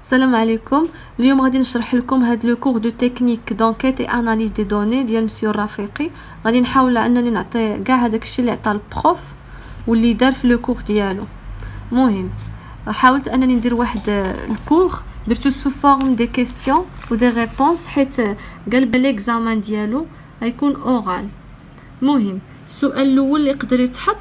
السلام عليكم. اليوم غادي نشرح لكم هاد لو كور دو تكنيك دونكيت اي اناليز دي دوني ديال مسيو الرفيقي. غادي نحاول انني نعطي كاع هذاك الشيء اللي عطى البروف واللي دار في لو كور ديالو. المهم حاولت انني ندير واحد الكور درتو سو فورم دي كيسيون و دي ريبونس حيت قال بالاكزامان ديالو غيكون اورال. المهم السؤال الاول اللي يقدر يتحط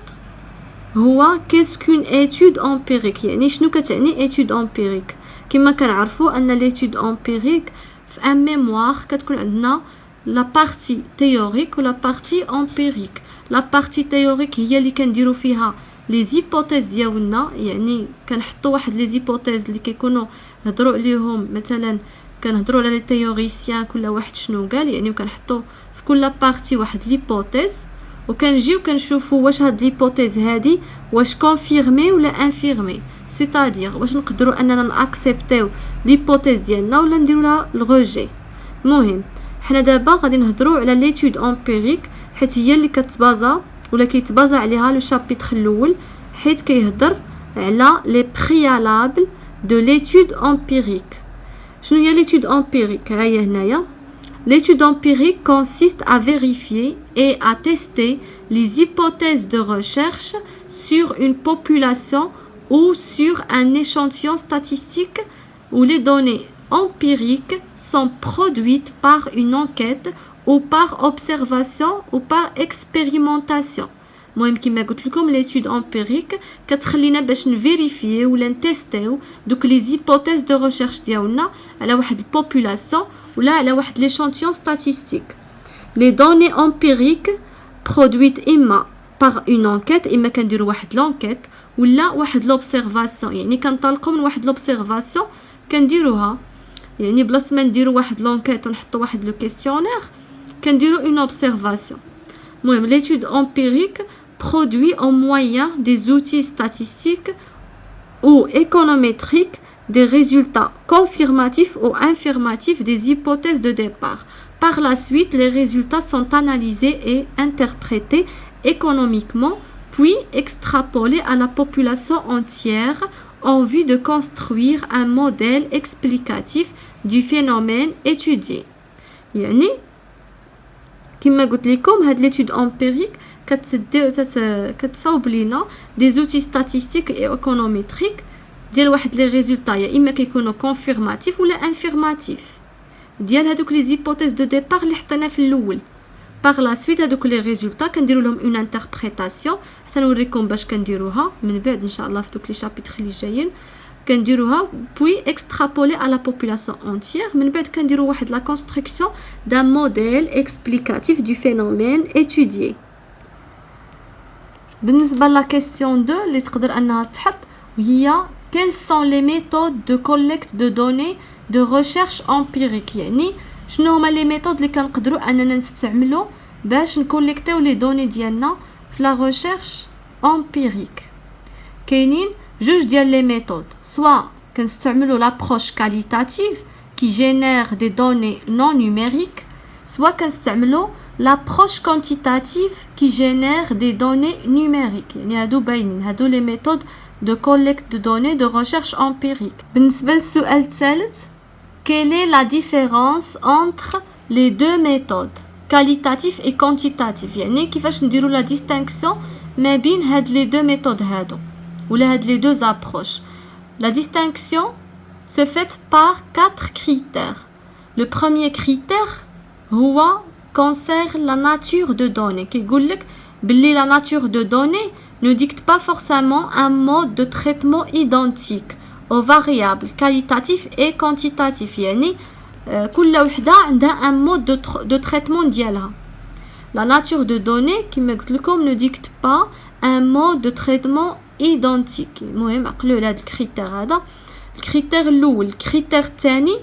هو كيسكون ايتود امبيريك، يعني شنو كتعني ايتود امبيريك. كما كنعرفوا ان ليتود امبيريك في ان ميموار كتكون عندنا لا بارتي تيوريك ولا بارتي امبيريك. لا بارتي تيوريك هي اللي كنديروا فيها لي زيبوتيز ديالنا، يعني كنحطوا واحد لي زيبوتيز اللي كيكونوا هضروا عليهم، مثلا كنهضروا على لي تيوريسيان كل واحد شنو قال، يعني كنحطوا في كل بارتي واحد ليبوتيز وكنجيو كنشوفوا واش هاد ليبوتيز هادي واش كونفيرمي ولا انفيرمي، سيتادير واش نقدروا اننا ناكسبتيو ليبوتيز ديالنا ولا نديروا لها الريجي. المهم حنا دابا غادي نهضروا على ليتود امبيريك حيت هي اللي كتبازا ولا كيتبازا عليها لو شابيتر الاول، حيت كيهضر على لي بريالابل دو ليتود امبيريك. شنو هي ليتود امبيريك؟ ها هي هنايا. L'étude empirique consiste à vérifier et à tester les hypothèses de recherche sur une population ou sur un échantillon statistique où les données empiriques sont produites par une enquête ou par observation ou par expérimentation. المهم كما قلت لكم l'étude empirique كتخلينا باش نفيريفيو ولا نتيستيو دوك لي زيبوتيز دو ريشيرش ديالنا على واحد البوبولاسيون ولا على واحد l'échantillon statistique. Les données empiriques produites إما par une enquête، إما كنديروا واحد لونكيت ولا واحد لوبسيرفاسيون، يعني كنطلقوا من واحد لوبسيرفاسيون كنديروها، يعني بلاص ما نديروا واحد لونكيت ونحطوا واحد لو كيسيونير كنديروا une observation. المهم l'étude empirique produit en moyen des outils statistiques ou économétriques des résultats confirmatifs ou infirmatifs des hypothèses de départ. Par la suite, les résultats sont analysés et interprétés économiquement, puis extrapolés à la population entière en vue de construire un modèle explicatif du phénomène étudié. يعني كما قلت لكم هاد l'étude empirique كتصاوب لينا des outils statistiques et économétriques ديال واحد لي ريزولطا يا اما كيكونوا كونفيرماتيف ولا انفيرماتيف ديال هذوك لي زيبوتيز دو ديبار اللي حطينا في الاول. باغ لا سويت هذوك لي ريزولطا كنديروا لهم اون انتربريتاسيون، سنوريكم باش كنديروها من بعد ان شاء الله في دوك لي شابيتر اللي جايين. كنديروها بوي اكسترابولي على لا بوبولاسيون اونتيير، من بعد كنديروا واحد لا كونستركسيون دان موديل اكسبليكاتيف دو فينومين étudié. بالنسبه لا كيسيون 2 اللي تقدر انها تحط وهي quelles sont les méthodes de collecte de données de recherche empirique، يعني شنو هما لي ميثود اللي كنقدروا اننا نستعملوا باش نكوليكتيو لي دوني ديالنا في لا ريشيرش امبيريك. كاينين جوج ديال لي ميثود، سوا كنستعملوا لابروش كاليتاتيف كي جينير دي دوني نون نيميريك، سوا كنستعملوا l'approche quantitative qui génère des données numériques. يعني هادو باينين، هادو لي ميثود de collecte de données de recherche empirique. بالنسبة للسؤال الثالث quelle est la différence entre les deux méthodes qualitative et quantitative، يعني كيفاش نديروا لا distinction ما بين هاد les deux méthodes هادو ولا هاد les deux approches. La distinction se fait par 4 critères. Le premier critère هو concerne la nature de données. كيقول لك بلي la nature de données ne dicte pas forcément un mode de traitement identique aux variables qualitatives et quantitatives، يعني كل وحده عندها un mode de traitement ديالها. La nature de données كما قلت لكم ne dicte pas un mode de traitement identique. المهم عقلوا على هذا الكريتير هذا. الكريتير الاول. الكريتير الثاني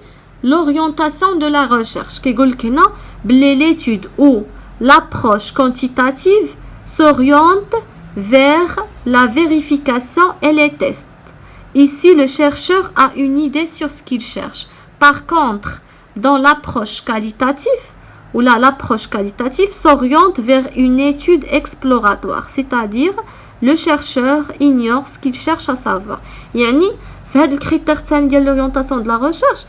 l'orientation de la recherche. كيقول لك هنا بلي l'étude ou l'approche quantitative s'oriente vers la vérification et les tests. Ici, le chercheur a une idée sur ce qu'il cherche. Par contre, dans l'approche qualitative, ou là, l'approche qualitative s'oriente vers une étude exploratoire, c'est-à-dire le chercheur ignore ce qu'il cherche à savoir. يعني في هذا الكريتير الثاني ديال لورينتاسيون دو لا ريشيرش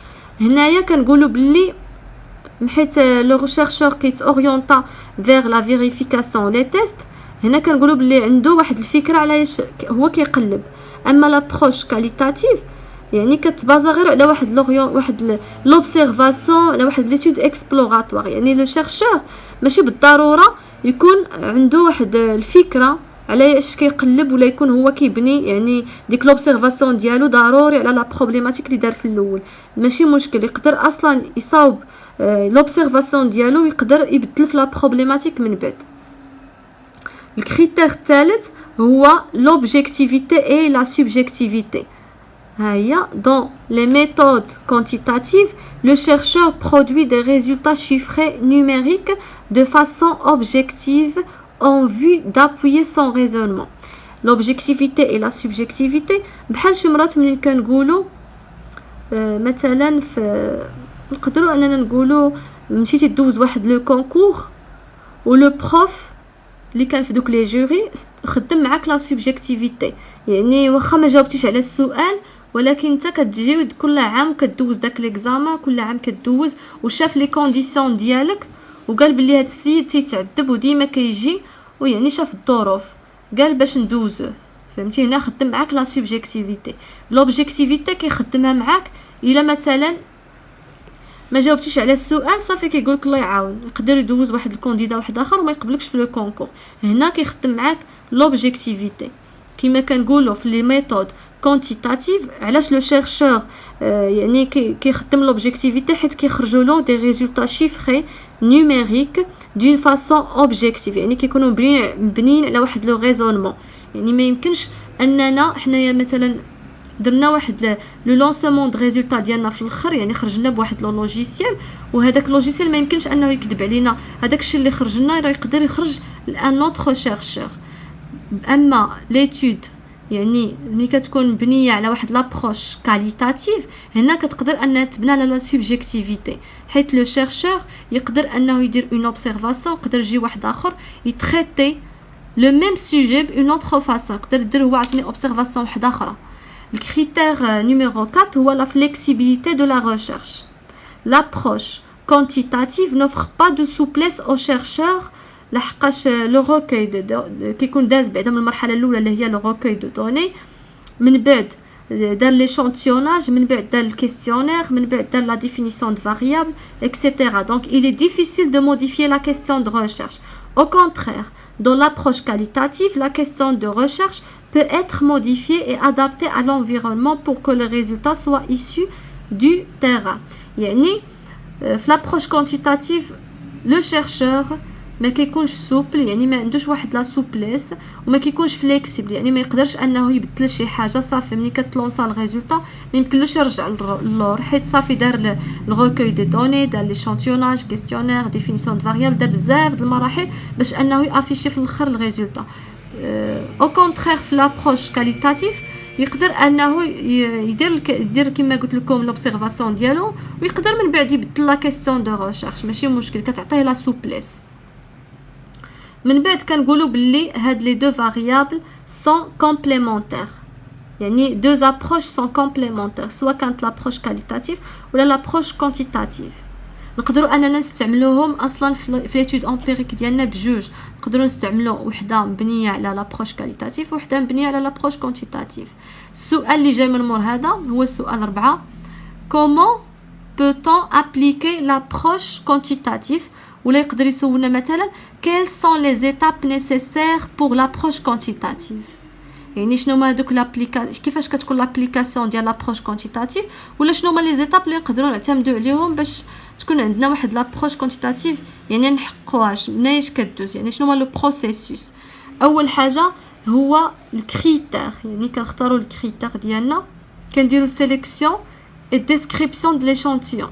هنايا كنقولوا باللي حيت لو ريشيرشور كيتورينتا فيغ لا فيريفيكاسيون لي تيست هنا كنقولوا باللي عنده واحد الفكره على هو كيقلب. اما لابروش كاليتاتيف يعني كتبازا غير على واحد لوبسيرفاسيون على واحد ليتود اكسبلوراتوار. يعني لو شيرشور ماشي بالضروره يكون عنده واحد الفكره على اش كيقلب ولا يكون هو كيبني يعني ديك لوبسيرفاسيون ديالو ضروري على لا بروبليماتيك اللي دار في الاول. ماشي مشكل يقدر اصلا يصاوب لوبسيرفاسيون ديالو ويقدر يبدل في لا بروبليماتيك من بعد. الكريتير الثالث هو l'objectivité et la subjectivité. Dans les méthodes quantitatives, le chercheur produit des résultats chiffrés numériques de façon objective en vue d'appuyer son raisonnement. L'objectivité et la subjectivité بحال شي مرات ملي كنقولوا مثلا نقدروا اننا نقولوا مشيتي دوز واحد لو كونكور ولو بروف اللي كان في دوك لي جوري خدم معاك لا سوبجيكتيفيتي. يعني واخا ما جاوبتيش على السؤال ولكن انت كتجي كل عام كدوز داك ليكزامان كل عام كدوز وشاف لي كونديسيون ديالك وقال بلي هاد السيد تيتعذب وديما كيجي ويعني شاف الظروف قال باش ندوزه. فهمتي هنا خدم معاك لا سوبجيكتيفيتي. لوبجيكتيفيتي كيخدمها معاك الا مثلا ما جاوبتيش على السؤال صافي كيقولك الله يعاون يقدر يدوز واحد الكانديدا واحد اخر وما يقبلكش في لو كونكور. هنا كيخدم معاك لوبجيكتيفيتي كما كنقولوا في لي ميثود كونتيتاتيف. علاش لو شيرشور يعني كيخدم لوبجيكتيفيتي حيت كيخرجوا له دي ريزولطا شيفري نيميريك دون فاصون اوبجيكتيف. يعني كيكونوا مبنيين على واحد لو ريزونمون. يعني ما يمكنش اننا حنايا مثلا درنا واحد لو لونسمون د ريزولطا ديالنا في الاخر يعني خرجنا بواحد لو لوجيسيال وهذاك لوجيسيال ما يمكنش انه يكذب علينا. هذاك الشيء اللي خرجنا راه يقدر يخرج لان اوتر شيرشور. اما ليتود يعني ملي كتكون مبنيه على واحد لابروش كاليتاتيف هنا كتقدر انها تبنى على لا سوبجيكتيفيتي حيت لو شيرشور يقدر انه يدير اون اوبسيرفاسيون يقدر يجي واحد اخر يتريتي لو ميم سوجي بون اوتر فاسون يقدر يدير هو عطيني اوبسيرفاسيون واحده اخرى. Le critère numéro 4 هو la flexibilité de la recherche. L'approche quantitative n'offre pas de souplesse aux chercheurs لحقاش لو روكاي كيكون داز بعدا من المرحله الاولى اللي هي لو روكاي دو دوني من بعد دار ليشانتيوناج من بعد دار الكيستيونير من بعد دار لا ديفينيسيون دو فاريابل etc. Donc il est difficile de modifier la question de recherche. Au contraire, dans l'approche qualitative, la question de recherche peut être modifiée et adaptée à l'environnement pour que le résultat soit issu du terrain. يعني في l'approche quantitative le chercheur ما كيكونش سوبل يعني ما عندوش واحد لا سوبليس وما كيكونش فليكسيبل. يعني ما يقدرش انه يبدل شي حاجه صافي ملي كتلونسا الريزولطا ما يمكنلوش يرجع للور حيت صافي دار الريكوي دي دوني دار ليشانتيوناج كيستيونير ديفينيسيون دو فاريابل دار بزاف د المراحل باش انه يافيشي في الاخر الريزولطا. او كونترير في لابروش كاليتاتيف يقدر انه يدير كما قلت لكم لوبسيرفاسيون ديالو ويقدر من بعد يبدل لا كيسيون دو ريشيرش ماشي مشكل كتعطيه لا سوبليس. من بعد كنقولوا باللي هاد لي دو فاريابل سون كومبليمونتير. يعني دو ابروش سون كومبليمونتير سواء كانت لابروش كاليتاتيف ولا لابروش كوانتيتاتيف. نقدروا اننا نستعملوهم اصلا في ليتود امبيريك ديالنا بجوج. نقدروا نستعملوا وحده مبنيه على لابروش كاليتاتيف وحده مبنيه على لابروش كوانتيتاتيف. السؤال اللي جاي من مور هذا هو السؤال 4. كومون peut-on appliquer l'approche quantitative ولا يقدر يسولنا مثلا quelles sont les étapes nécessaires pour l'approche quantitative. يعني شنو هما دوك لابليكاسيون كيفاش كتكون لابليكاسيون ديال لابروش كوانتيتاتيف ولا شنو هما لي زيتاب اللي نقدروا نعتمدوا عليهم باش تكون عندنا واحد لابروش كوانتيتاتيف يعني نحققوهاش مناش كدوز. يعني شنو هو لو بروسيسوس. اول حاجه هو الكريتير يعني كنختاروا الكريتير ديالنا كنديروا سيليكسيون et description de l'échantillon.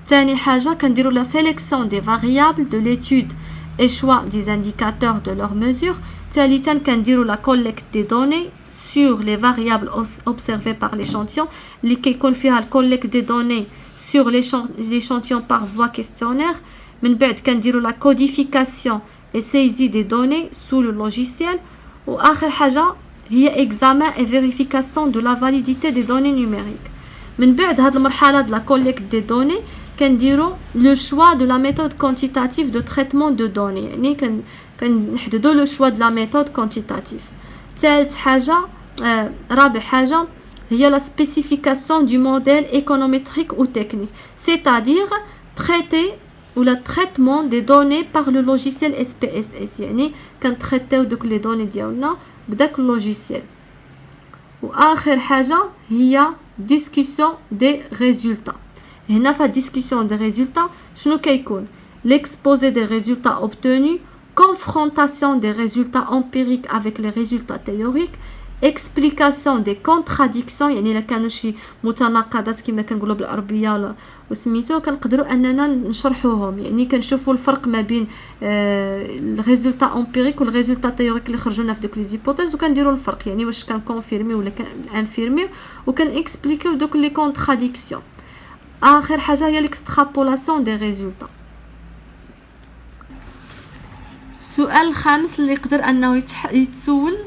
ثاني حاجه كنديروا la sélection des variables de l'étude et choix des indicateurs de leur mesure. ثالثا كنديروا la collecte des données sur les variables observées par l'échantillon اللي كيكون فيها الcollecte des données sur l'échantillon par voie questionnaire. من بعد كنديروا la codification et saisie des données sous le logiciel. واخر حاجه هي examen et vérification de la validité des données numériques. من بعد هاد المرحلة de la collecte des données كنديرو le choix de la méthode quantitative de traitement de données. يعني كنحددو le choix de la méthode quantitative. ثالث حاجة رابع حاجة هي la spécification du modèle économétrique ou technique, c'est-à-dire traiter ou le traitement des données par le logiciel SPSS. يعني كنتريتيو دوك لي دوني ديالنا بداك اللوجيسيال. واخر حاجه هي discussion des résultats. هنا في discussion des résultats شنو كيكون l'exposé des résultats obtenus, confrontation des résultats empiriques avec les résultats théoriques, explication des contradictions. يعني الا كانوا شي متناقضات كما كنقولوا بالعربيه وسميتو كنقدروا اننا نشرحوهم. يعني كنشوفوا الفرق ما بين الريزولطا امبيريك والريزولطا تيوريك اللي خرجونا في دوك لي زيبوتيز وكنديروا الفرق، يعني واش كان كونفيرمي ولا كان انفيرمي، وكان اكسبليكيو دوك لي كونتراديكسيون. اخر حاجه هي الاكسترابولاسيون دي ريزولطا. السؤال الخامس اللي يقدر انه يتسول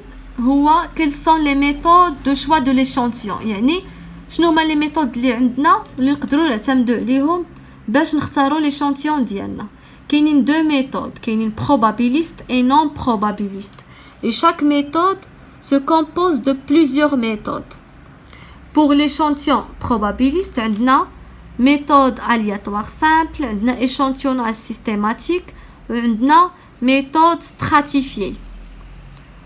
هو quelles sont les méthodes de choix de l'échantillon. يعني شنو هما لي ميثود اللي عندنا اللي نقدروا نعتمدوا عليهم باش نختاروا l'échantillon ديالنا. كاينين دو ميثود، كاينين probabiliste et non probabiliste, et chaque méthode se compose de plusieurs méthodes. Pour l'échantillon probabiliste عندنا méthode aléatoire simple, عندنا échantillonnage systématique, وعندنا méthode stratifiée.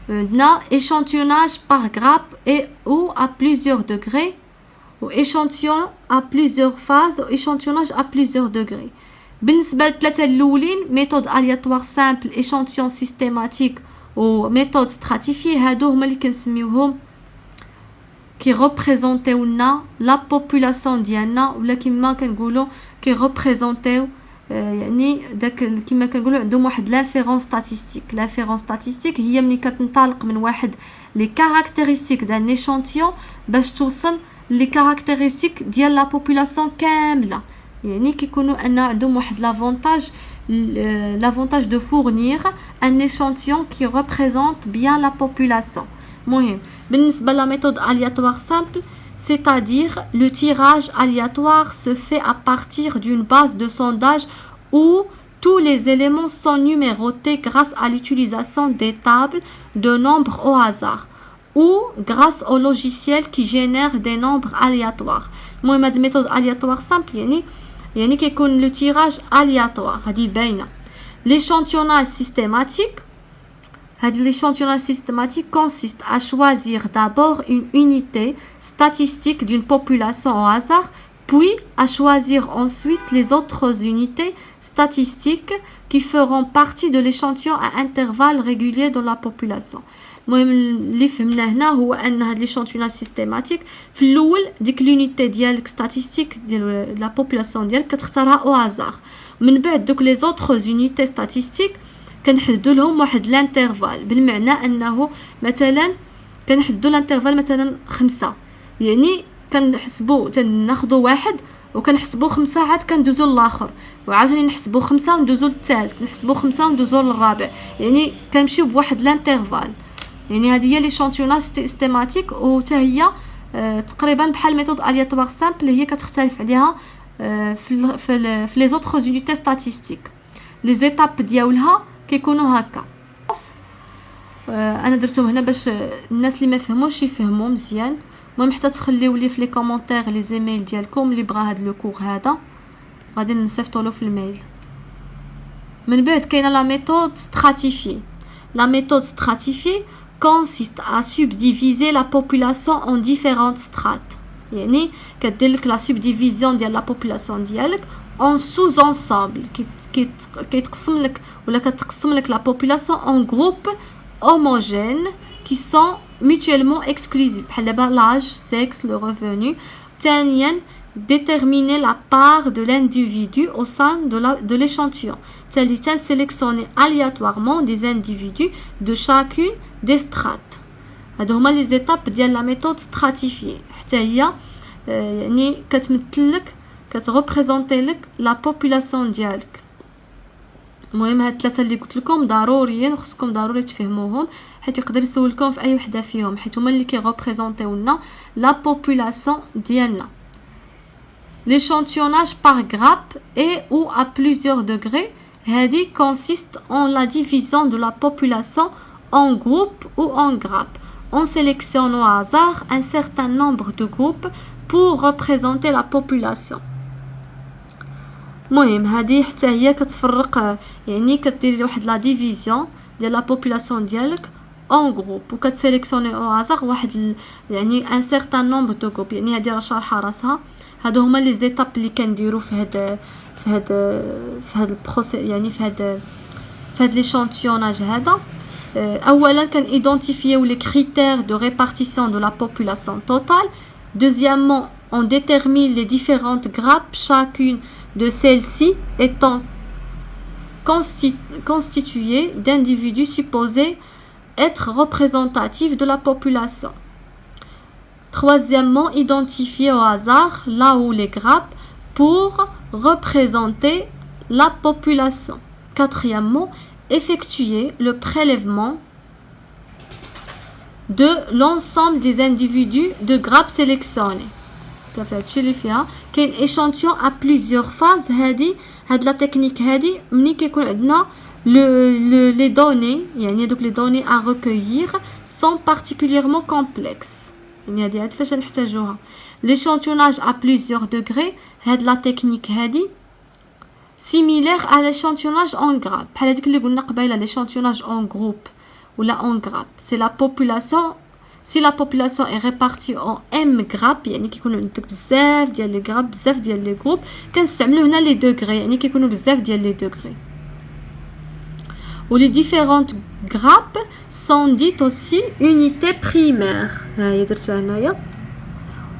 عندنا échantillonnage par grappe et ou à plusieurs degrés, ou échantillon à plusieurs phases, ou échantillonnage à plusieurs degrés. بالنسبة للثلاثة الأولين méthode aléatoire simple, échantillon systématique و méthode stratifiée، هادو هما اللي كنسميوهم كي ريبريزونطيو لنا لا بوبولاسيون ديالنا، ولا كما كنقولوا كي ريبريزونطيو يعني داك كما كنقولوا عندهم واحد لافيرونس ستاتيستيك. لافيرونس ستاتيستيك هي ملي كتنطلق من واحد لي كاركتيرستيك دان ايشانتيون باش توصل لي كاركتيرستيك ديال لا بوبولاسيون كامله. يعني كيكونوا ان عندهم واحد لافونتاج دو فورنير ان ايشانتيون كي ريبريزونط بيان لا بوبولاسيون. مهم بالنسبه لا ميثود aléatoire simple, c'est-à-dire le tirage aléatoire se fait à partir d'une base de sondage où tous les éléments sont numérotés grâce à l'utilisation des tables de nombres au hasard ou grâce au logiciel qui génère des nombres aléatoires. المهم هاد الميثود aléatoire simple يعني كيكون le tirage aléatoire هادي باينه. L'échantillonnage systématique, l'échantillonnage systématique consiste à choisir d'abord une unité statistique d'une population au hasard, puis à choisir ensuite les autres unités statistiques qui feront partie de l'échantillon à intervalles réguliers dans la population. المهم اللي فهمنا هنا هو ان هاد ليشانتيوناج سيستيماتيك في الاول ديك لونيتي ديالك ستاتيستيك ديال لا بوبولاسيون ديالك كتختارها او هازار، من بعد دوك لي زوطخ يونيتي ستاتيستيك كنحددوا لهم واحد الانترفال، بالمعنى انه مثلا كنحددوا الانترفال مثلا 5، يعني كنحسبوا تناخذوا واحد وكنحسبوا 5 عاد كندوزوا للاخر، وعاوتاني نحسبوا 5 وندوزوا للثالث، نحسبوا 5 وندوزوا للرابع، يعني كنمشيو بواحد الانترفال. يعني هذه هي ليشانتيوناج سيستيماتيك، وتا هي تقريبا بحال ميثود aléatoire simple اللي هي كتختلف عليها في لي زوطخ يونيتي ستاتيستيك. لي زيتاب ديالها كيكونوا هكا. انا درتهم هنا باش الناس اللي ما فهموش يفهموا مزيان. المهم حتى تخليو لي في لي كومونتير لي زيميل ديالكم اللي بغا هاد لو كور هذا غادي نصيفطوا له في الميل. من بعد كاينه لا ميثود ستراتيفي. La méthode stratifiée consiste à subdiviser la population en différentes strates. يعني كدير لك لا سوبديفيزيون ديال لا بوبولاسيون ديالك en sous-ensemble كيتقسم لك ولا كتقسم لك لا بوبولاسيون en groupes homogènes qui sont mutuellement exclusifs بحال دابا l'âge, sexe, le revenu. ثانيا déterminer la part de l'individu au sein de l'échantillon. ثالثا sélectionner aléatoirement des individus de chacune des strates. هادو هما لي زيتاب ديال لا ميثود ستراتيفيي. حتى هي يعني كتمثل لك كتريبريزونطي لك لا بوبولاسيون ديالك. المهم هاد الثلاثه اللي قلت لكم ضروريين وخصكم ضروري تفهموهم حيت يقدر يسولكم في اي وحده فيهم حيت هما اللي كيغوبريزونطيو لنا لا بوبولاسيون ديالنا. L'échantillonnage par grappe et ou à plusieurs degrés هذه consiste en la division de la population en groupes ou en grappes. On sélectionne au hasard un certain nombre de groupes pour représenter la population. المهم هذه حتى هي كتفرق يعني كديري واحد لا ديفيزيون ديال لا بوبولاسيون ديالك اون جروب وكتسيليكسيوني او هازار واحد يعني ان سيغتان نومبر دو جروب. يعني هذه راه شارحه راسها. هادو هما لي زيتاب اللي كنديرو في هاد البروسيس يعني في هاد ليشانتيوناج هذا. اولا كان ايدونتيفيو لي كريتير دو ريبارتيسيون دو لا بوبولاسيون توتال. Deuxièmement, on détermine les différentes grappes, chacune de celles-ci étant constituée d'individus supposés être représentatifs de la population. Troisièmement, identifier au hasard là où les grappes pour représenter la population. Quatrièmement, effectuer le prélèvement de l'ensemble des individus de grappes sélectionnés. صافي هادشي اللي فيها. كاين échantillon à plusieurs phases. هاد لا تكنيك هادي ملي كيكون عندنا les données يعني هادوك les données à recueillir sont particulièrement complexes. يعني هادي فاش نحتاجوها. l'échantillonnage à plusieurs degrés هاد لا تكنيك هادي similaire à l'échantillonnage en grappe بحال هاديك اللي قلنا قبيله l'échantillonnage en groupe ou la en grappe. C'est la population. Si la population est répartie en M grappes يعني كيكونوا عندك بزاف ديال لي غراب بزاف ديال لي جروب كنستعملوا هنا لي دوغري يعني كيكونوا بزاف ديال لي دوغري. و les différentes grappes sont dites aussi unités primaires. هاهي درتها هنايا.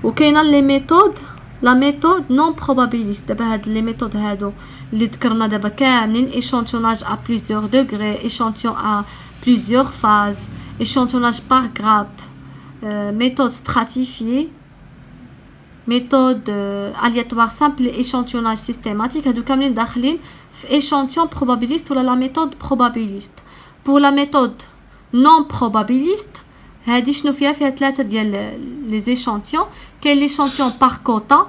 وكاينه لي ميثود لا ميثود نون probabiliste. دابا هاد لي ميثود هادو اللي ذكرنا دابا كاملين échantillonnage à plusieurs degrés, échantillon à plusieurs phases, échantillonnage par grappe, méthode stratifiée, méthode aléatoire simple et échantillonnage systématique. هادو كاملين داخلين في échantillon probabiliste ولا la méthode probabiliste. Pour la méthode non probabiliste هادي شنو فيها ثلاثه ديال les échantillons. كاين l'échantillon par quota.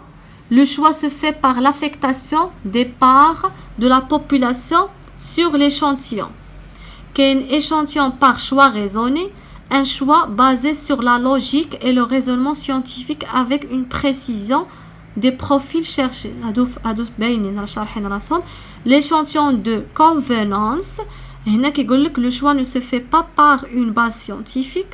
Le choix se fait par l'affectation des parts de la population sur l'échantillon. Qu'un échantillon par choix raisonné, un choix basé sur la logique et le raisonnement scientifique avec une précision des profils cherchés. L'échantillon de convenance, le choix ne se fait pas par une base scientifique.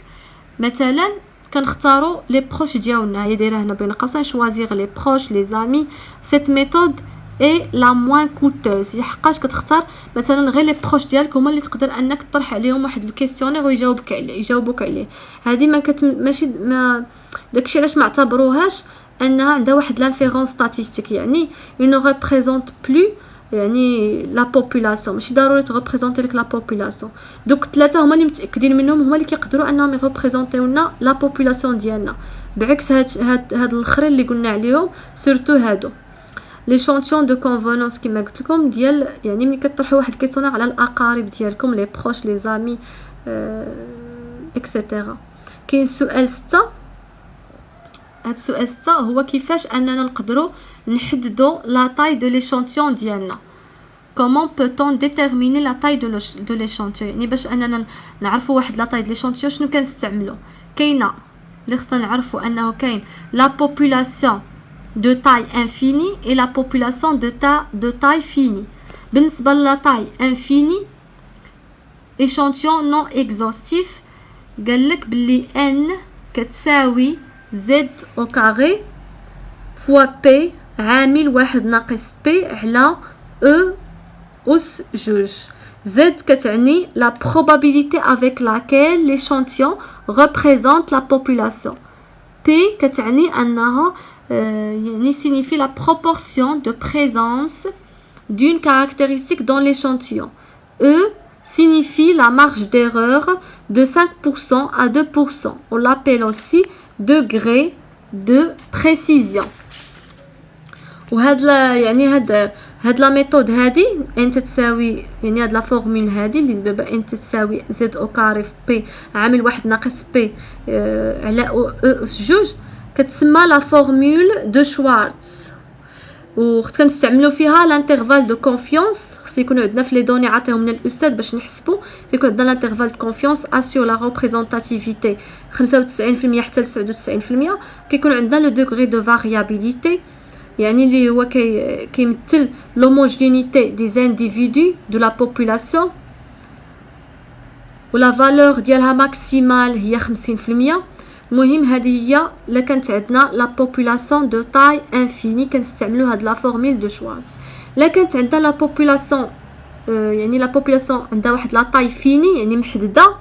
مثلا كنختاروا لي بروش ديالنا هي دايره هنا بين قوسين choisir les proches les amis. Cette méthode est la moins coûteuse لحقاش كتختار مثلا غير لي بروش ديالك هما اللي تقدر انك تطرح عليهم واحد الكيستيونير ويجاوبوك عليه. هذه ماشي ما داكشي علاش ما اعتبروهاش انها عندها واحد لانفيرونس ستاتستيك يعني une représente plus يعني لا بوبولاسيون ماشي ضروري تغوبريزونتي لك لا بوبولاسيون. دوك الثلاثه هما اللي متاكدين منهم هما اللي كيقدروا انهم يغوبريزونتيو لنا لا بوبولاسيون ديالنا بعكس هاد الاخرين اللي قلنا عليهم سورتو هادو ليشانتيون دو كونفونونس كما قلت لكم ديال يعني ملي كطرحوا واحد الكيسيونير على الاقارب ديالكم لي بروش لي زامي اكسيتيرا. كاين سؤال 6. هاد السؤال 6 هو كيفاش اننا نقدروا نحددوا لا تاي دو ليشانتيون ديالنا. comment peut-on déterminer la taille de l'échantillon يعني باش اننا نعرفوا واحد لا تاي دو ليشانتيون شنو كنستعملوا. كاينه اللي خصنا نعرفوا انه كاين لا بوبولاسيون de taille infinie et la population de taille finie. بالنسبة لا taille infinie échantillon non exhaustif قالك بلي n كتساوي z au carré fois p عامل واحد ناقص p على e أس جوج. z كتعني la probabilité avec laquelle l'échantillon représente la population. p كتعني أنها يعني signifie la proportion de présence d'une caractéristique dans l'échantillon. E signifie la marge d'erreur de 5% à 2%. On l'appelle aussi degré de précision. وهذا يعني هذا هاد لا ميثود هادي ان تساوي يعني هاد لا فورمول هادي اللي دابا ان تساوي زد او كاري في بي عامل واحد ناقص بي على او اس جوج كتسمى لا فورمول دو شوارتز وخص كنستعملوا فيها لانترفال دو كونفيونس. خص يكونوا عندنا في لي دوني عطيهم لنا الاستاذ باش نحسبوا يكون عندنا لانترفال دو كونفيونس اسيو لا ريبريزونطاتيفيتي 95% حتى 99%. كيكون عندنا لو دوغري دو فاريابيليتي يعني اللي هو كيمثل لوموجينيتي دي زانديفيدو دو لا بوبولاسيون ولا فالور ديالها ماكسيمال هي 50%. المهم هذه هي الا كانت عندنا لا بوبولاسيون دو تاي انفيني كنستعملوا هاد لا فورمول دو شوارتز. الا كانت عندنا لا بوبولاسيون يعني لا بوبولاسيون عندها واحد لا تاي فيني يعني محدده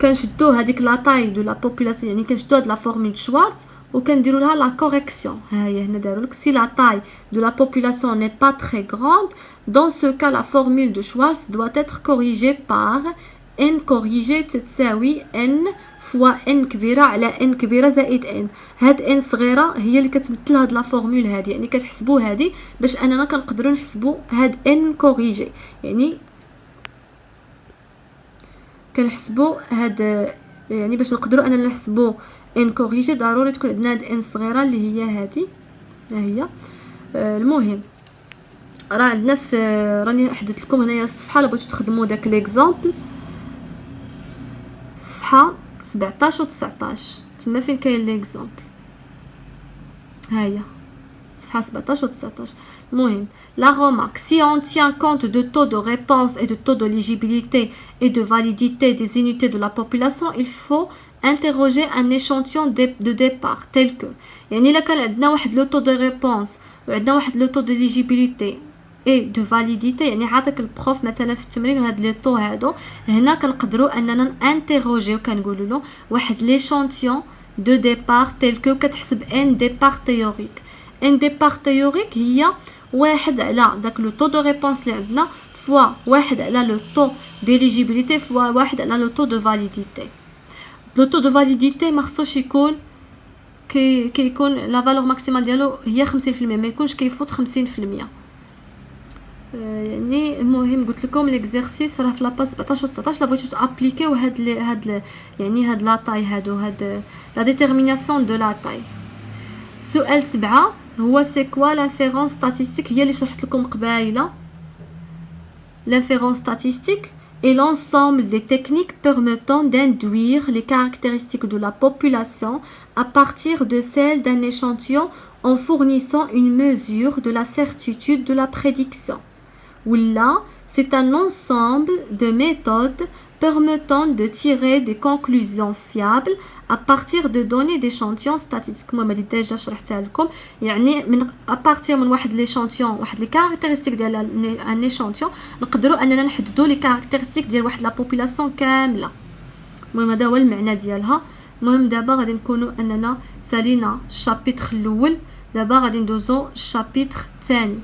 كنشدو هذيك لا تاي دو لا بوبولاسيون يعني كنشدو هاد لا فورمول دو شوارتز وكنديروا لها لا كوريكسيون. ها هي هنا داروا لك si la taille de la population n'est pas très grande dans ce cas la formule de Schwartz doit être corrigée par n corrigé تساوي n فوا n كبيره على n كبيره زائد n. هاد n صغيره هي اللي كتمثل هاد لا فورمول هادي يعني كتحسبوا هادي باش اننا كنقدروا نحسبوا هاد n كوريجي يعني كنحسبوا هاد يعني باش نقدروا اننا نحسبوا ان كوريجي ضروري تكون عندنا هاد ان صغيره اللي هي هادي. ها هي المهم راه عندنا في راني حددت لكم هنايا الصفحه اللي بغيتو تخدموا داك ليكزامبل صفحه 17 و 19 تما فين كاين ليكزامبل. ها هي صفحه 17 و 19. المهم la remarque si on tient compte de taux de réponse et de taux d'éligibilité et de validité des unités de la population il faut interroger un échantillon de départ tel que يعني الا كان عندنا واحد لو taux de réponse وعندنا واحد لو taux d'éligibilité et de validité يعني عطاك البروف مثلا في التمرين وهاد لي طو هادو هنا كنقدروا اننا انتيروجيو كنقولوا له واحد ليشانتيون دو ديبار tel que كتحسب ان ديبار تيوريك. ان ديبار تيوريك هي واحد على داك لو طو دو ريبونس اللي عندنا فوا واحد على لو طو ديليجيبيليتي فوا واحد على لو طو دو فاليديتي. لو طو دو فاليديتي ما خصوش يكون كيكون لا فالور ماكسيمال ديالو هي 50% ما يكونش كيفوت 50%. يعني المهم قلت لكم ليكزيرسيس راه في لاباج 17 و 19 لا بغيتو تابليكيو هاد يعني هاد لا تاي هادو هاد لا ديتيرميناسيون دو لا تاي. سؤال 7 هو سي كوا لانفيرونس ستاتيستيك هي اللي شرحت لكم قبايله. L'inférence statistique est l'ensemble des techniques permettant d'induire les caractéristiques de la population à partir de celles d'un échantillon en fournissant une mesure de la certitude de la prédiction. Ou là, c'est un ensemble de méthodes permettant de tirer des conclusions fiables à partir de données d'échantillons statistiques. moi مادي ديجا شرحتها لكم يعني من à partir من واحد ليشانتيون واحد لي كاركتيرستيك ديال ان ايشانتيون نقدروا اننا نحددوا لي كاركتيرستيك ديال واحد لا بوبولاسيون كامله. المهم هذا هو المعنى ديالها. المهم دابا غادي نكونوا اننا سالينا الشابيتر الاول دابا غادي ندوزو الشابيتر الثاني.